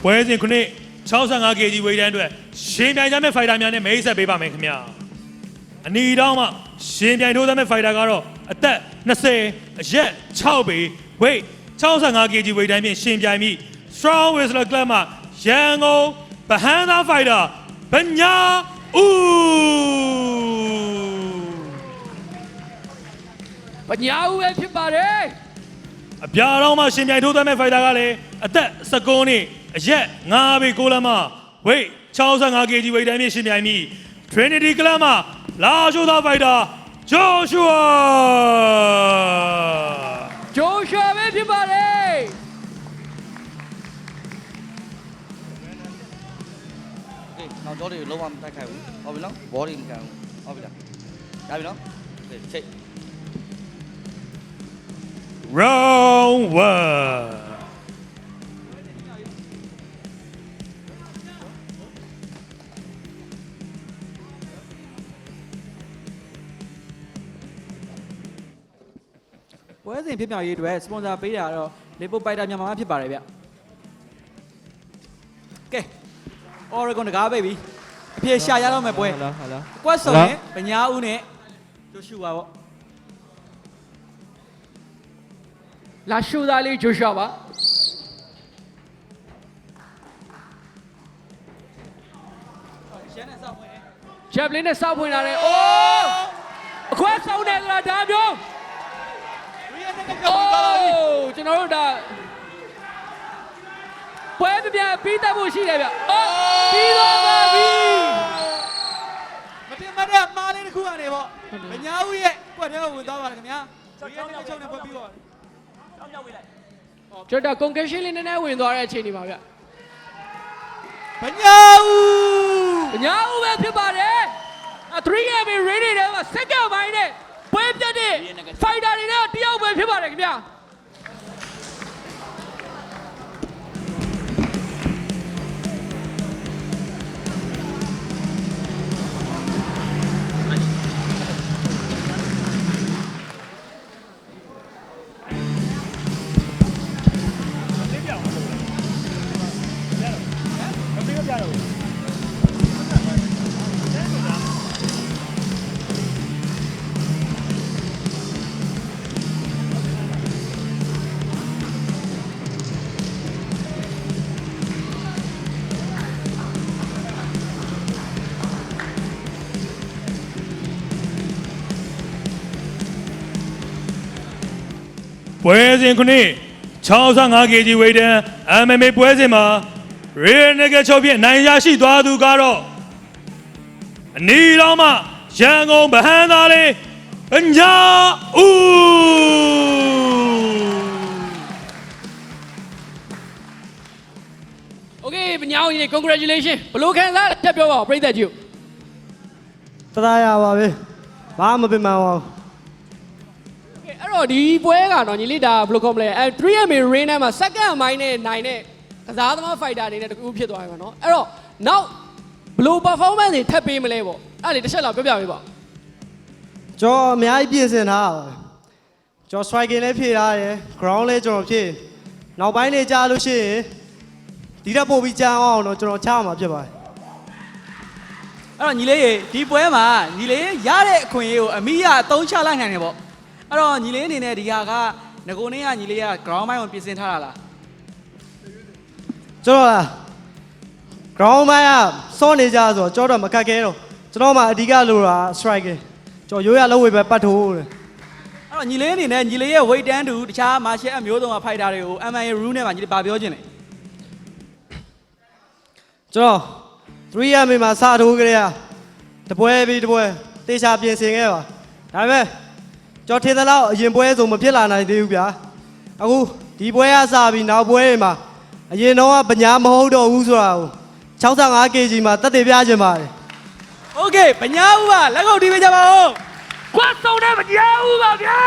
ပွဲစဉ်ခုနှစ်65 kg ဝေးတန်းအတွက်ရှင်ပြိုင်ကြမဲ့ဖိုက်တာများနဲ့မိတ်ဆက်ပေးပါမယ်ခင်ဗျာအနီတောင်းမှရှင်ပြိုင်ထိုးသမဲ့ဖိုက်တာကတော့အသက်20အရက်6ပေဝိတ်65 kg ဝေးတန်းဖြင့်ရှင်ပြိုင်ပြီး Strong Whistler Club မှာရန်ကုန်ဗဟန်းသားဖိုက်တာဗညာဦးပညာဦးပဲဖြစ်ပါတယ်အပြာတော်မှာရှင်ပြိုင်ထိုးသမဲ့ဖိုက်တာကလည်းအသက်19နှစ်အရက်9ပေ6လက်မဝိတ်65 kg ဝေးတန်းဖြင့်ရှင်ပြိုင်ပြီး Trinity Club မှာလာရှိုးသားဖိုက်တာJoshua ပဲဖြစ်ပါတယ်နောက်တော့တွေလုံးဝမတိုက်ခိုက်ဘူးဟုတ်ပြီနော်ဘောတွေမကန်ဘူးဟုတ်ပြီလားရပြီနော်ချိတ် Round 1ပွဲစဉ်ဖြစ်မြောက်ရေးအတွက်စပွန်ဆာပေးတာတော့လေပိုပိုက်တာမြန်မာမှာဖြစ်ပါတယ်ဗျကဲ Oregon တကားပဲပြီအပြေရှာရတော့မယ်ပွဲကွက်စုံနဲ့ပညာဦးနဲ့ဂျိုရှူပါပေါ့လာရှူသားလေးဂျိုရှွာပါဂျက်ပလင်းနဲ့စောက်ဖွင့်လာတယ်အိုးအခွဲဆုံးတယ်ဆိုတာဒါမျိုးအိုးကျွန်တော်တို့ဒါပွဲပြပြီးတတ်ဖို့ရှိတယ်ဗျအိုးပြီးတော့ပါပြီမတင်မတဲ့မားလေးတစ်ခုကနေပေါ့ပညာဦးရဲ့ကွက်ထဲကိုဝင်သွားပါလားခင်ဗျာဒီရဲ့တစ်ချုံနဲ့ပွဲပြီးပါတောင်းမြောက်ဝေးလိုက်ကျွန်တော် concussion လေးနည်းနည်းဝင်သွားတဲ့အချိန်ဒီမှာဗျပညာဦးပဲဖြစ်ပါတယ်3M ready တဲ့မှာ second ပိုင်းနဲ့ပွဲပြတ်တဲ့ fighter တွေနဲ့တယောက်ပဲဖြစ်ပါတယ်ခင်ဗျာပွဲစဉ်ခုနှစ်65 kg ဝေးတန်း MMA ပွဲစဉ်မှာ Rear Naked Choke ဖြင့်နိုင်ရရှိသွားသူကတော့အနီတော်မှရန်ကုန်ဗဟန်းသားလေးပညာဦးโอเคပညာဦးကြီး congratulation ဘလို့ခံစားတက်ပြောပါဦးပြည်သက်ကြီးတရားရပါပဲဘာမှမပင်ပန်းပါဘူးအဲ့တော့ဒီပွဲကတော့ညီလေးဒါဘယ်လိုခေါ်မလဲ3M Rain မှာ second မိုင်းနဲ့နိုင်တဲ့ကစားသမား fighter အနေနဲ့တကူဖြစ်သွားပြီပေါ့နော်အဲ့တော့နောက်ဘယ်လို performance တွေထပ်ပေးမလဲပေါ့အဲ့ဒါလေးတစ်ချက်လောက်ပြောပြပေးပါကျွန်တော်အများကြီးပြင်ဆင်ထားတာပါကျွန်တော် striking လည်းဖြည့်ထားတယ် ground လည်းကျွန်တော်ဖြည့်နောက်ပိုင်းနေကြားလို့ရှိရင်ဒီတက်ပို့ပြီးကြားအောင်တော့ကျွန်တော်ချမှာဖြစ်ပါတယ်အဲ့တော့ညီလေးရေဒီပွဲမှာညီလေးရတဲ့အခွင့်အရေးကိုအမိရအသုံးချလိုက်နိုင်တယ်ပေါ့အဲ့တော့ညီလေးအနေနဲ့ဒီဟာကငကိုနေ့ကညီလေးက ground ပိုင်းကိုပြင်ဆင်ထားတာလားကျွန်တော်လား ground ပိုင်းကစောနေကြဆိုတော့ကျွန်တော်မကတ်ခဲတော့ကျွန်တော်မှအဓိကလိုတာ striking ကျွန်တော်ရိုးရလုံးဝပဲပတ်ထိုးတယ်အဲ့တော့ညီလေးအနေနဲ့ညီလေးရဲ့ weight တန်းတူတခြား martial art မျိုးစုံက fighter တွေကို MMA rule နဲ့မှာညီလေးဗာပြောချင်တယ်ကျွန်တော် 3M မှာစထိုးကြရတပွဲပြီးတပွဲတေချာပြင်ဆင်ခဲ့ပါဒါပေမဲ့ကျွန်တော်ထင်သလောက်အရင်ပွဲဆိုမဖြစ်လာနိုင်သေးဘူးဗျာအခုဒီပွဲကစပြီးနောက်ပွဲတွေမှာအရင်တော့ကပညာမဟုတ်တော့ဘူးဆိုတာကို65 kg မှာတက်တည်ပြခြင်းပါတယ်โอเคပညာဦးကလက်ကုပ်တီးပေးကြပါဦးကွတ်စုံတဲ့ပညာဦးပါဗျာ